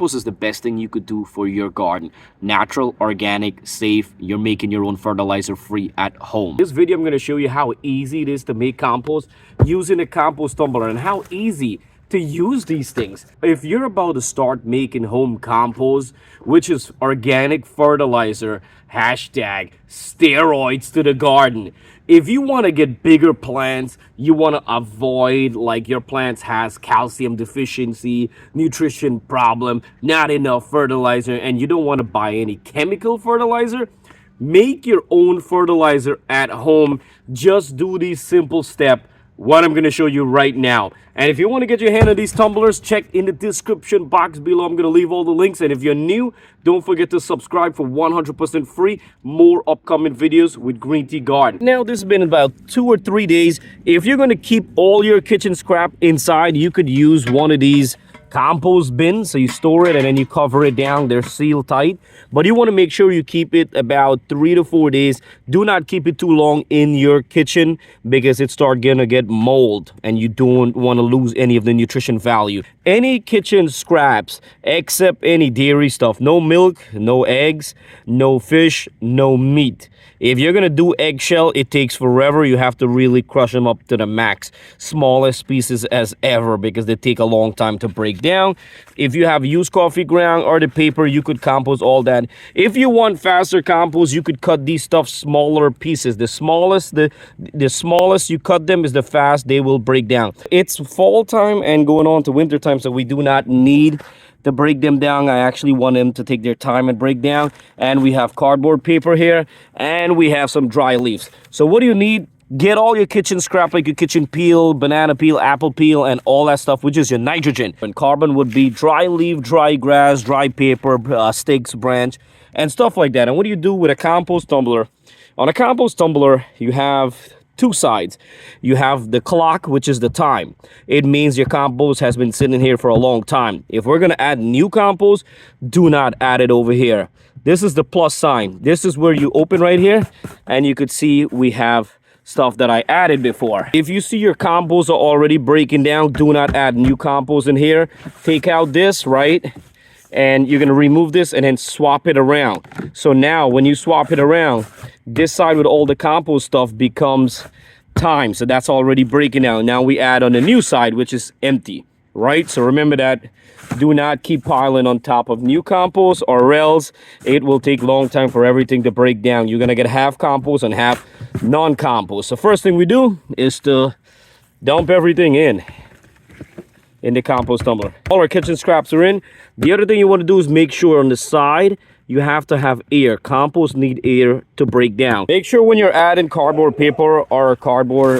Compost is the best thing you could do for your garden. Natural, organic, safe. You're making your own fertilizer free at home. This video I'm going to show you how easy it is to make compost using a compost tumbler and how easy to use these things. If you're about to start making home compost, which is organic fertilizer, hashtag steroids to the garden. If you want to get bigger plants, you want to avoid like your plants has calcium deficiency, nutrition problem, not enough fertilizer, and you don't want to buy any chemical fertilizer, make your own fertilizer at home. Just do these simple steps, what I'm going to show you right now. And if you want to get your hand on these tumblers, check in the description box below. I'm going to leave all the links. And if you're new, don't forget to subscribe for 100% free. More upcoming videos with Green Tea Garden. Now, this has been about 2 or 3 days. If you're going to keep all your kitchen scrap inside, you could use one of these compost bins. So you store it and then you cover it down. They're sealed tight, but you want to make sure you keep it about 3 to 4 days. Do not keep it too long in your kitchen because it starts gonna get mold and you don't want to lose any of the nutrition value. Any kitchen scraps except any dairy stuff, no milk, no eggs, no fish, no meat. If you're gonna do eggshell, it takes forever. You have to really crush them up to the max, smallest pieces as ever, because they take a long time to break down. If you have used coffee ground or the paper, you could compost all that. If you want faster compost, you could cut these stuff smaller pieces. The smallest you cut them is the fast they will break down. It's fall time and going on to winter time, so we do not need to break them down. I actually want them to take their time and break down. And we have cardboard paper here, and we have some dry leaves. So what do you need? Get all your kitchen scrap, like your kitchen peel, banana peel, apple peel, and all that stuff, which is your nitrogen. And carbon would be dry leaf, dry grass, dry paper, sticks, branch, and stuff like that. And what do you do with a compost tumbler? On a compost tumbler, you have two sides. You have the clock, which is the time. It means your compost has been sitting here for a long time. If we're going to add new compost, do not add it over here. This is the plus sign. This is where you open right here, and you could see we have stuff that I added before. If you see your compost are already breaking down, do not add new compost in here. Take out this, right? And you're going to remove this and then swap it around. So now when you swap it around, this side with all the compost stuff becomes thyme. So that's already breaking down. Now we add on the new side, which is empty, right? So remember that. Do not keep piling on top of new compost, or else it will take a long time for everything to break down. You're going to get half compost and half non-compost. So first thing we do is to dump everything in the compost tumbler. All our kitchen scraps are in. The other thing you want to do is make sure on the side you have to have air. Compost need air to break down. Make sure when you're adding cardboard paper or cardboard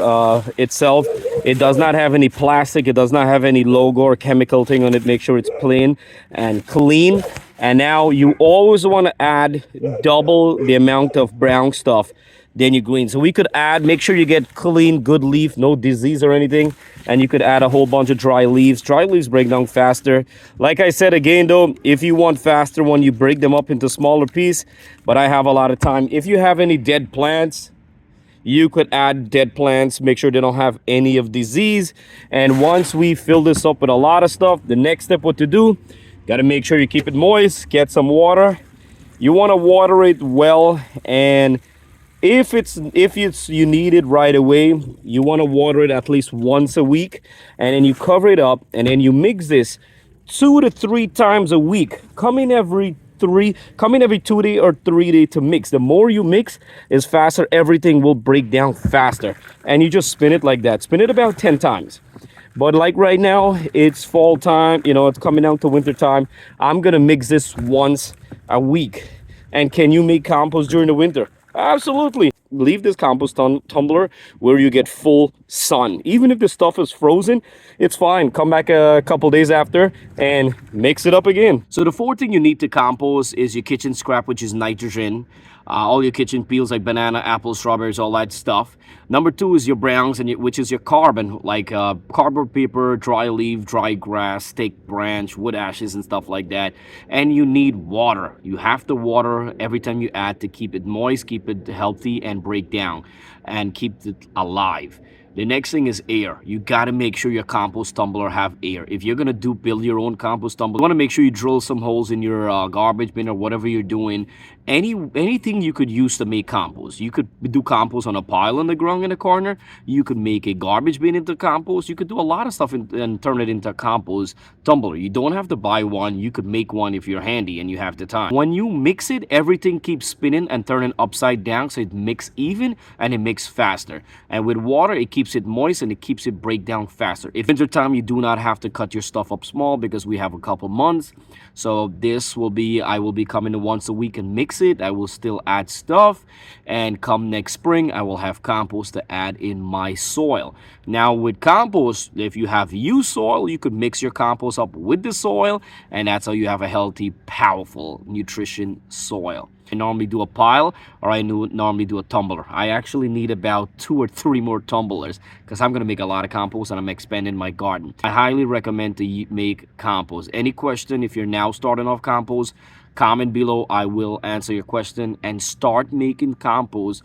itself, it does not have any plastic, it does not have any logo or chemical thing on it. Make sure it's plain and clean. And now you always want to add double the amount of brown stuff than your green. So we could add, make sure you get clean, good leaf, no disease or anything. And you could add a whole bunch of dry leaves. Dry leaves break down faster. Like I said again though, if you want faster one, you break them up into smaller pieces. But I have a lot of time. If you have any dead plants, you could add dead plants. Make sure they don't have any of disease. And once we fill this up with a lot of stuff, the next step what to do, got to make sure you keep it moist, get some water. You want to water it well, and if you need it right away, you want to water it at least once a week, and then you cover it up, and then you mix this 2 to 3 times a week. Come in every 2 day or 3 day to mix. The more you mix is faster, everything will break down faster. And you just spin it like that. Spin it about 10 times. But like right now, it's fall time, you know, it's coming down to winter time. I'm gonna mix this once a week. And can you make compost during the winter? Absolutely. Leave this compost tumbler where you get full sun. Even if the stuff is frozen, it's fine. Come back a couple days after and mix it up again. So the fourth thing you need to compost is your kitchen scrap, which is nitrogen. All your kitchen peels like banana, apple, strawberries, all that stuff. Number 2 is your browns, which is your carbon, like cardboard paper, dry leaf, dry grass, stick, branch, wood ashes, and stuff like that. And you need water. You have to water every time you add to keep it moist, keep it healthy, and break down, and keep it alive. The next thing is air. You got to make sure your compost tumbler have air. If you're going to build your own compost tumbler, you want to make sure you drill some holes in your garbage bin or whatever you're doing. Anything you could use to make compost. You could do compost on a pile on the ground in a corner. You could make a garbage bin into compost. You could do a lot of stuff and turn it into a compost tumbler. You don't have to buy one. You could make one if you're handy and you have the time. When you mix it, everything keeps spinning and turning upside down, so it mix even and it mix faster. And with water, it keeps it moist and it keeps it break down faster. If winter time, you do not have to cut your stuff up small because we have a couple months. So this will be, I will be coming once a week and mix it. I will still add stuff, and come next spring I will have compost to add in my soil. Now with compost, if you have used soil, you could mix your compost up with the soil, and that's how you have a healthy, powerful, nutrition soil. I normally do a pile, or I normally do a tumbler. I actually need about 2 or 3 more tumblers because I'm going to make a lot of compost and I'm expanding my garden. I highly recommend to make compost. Any question, if you're now starting off compost, comment below. I will answer your question, and start making compost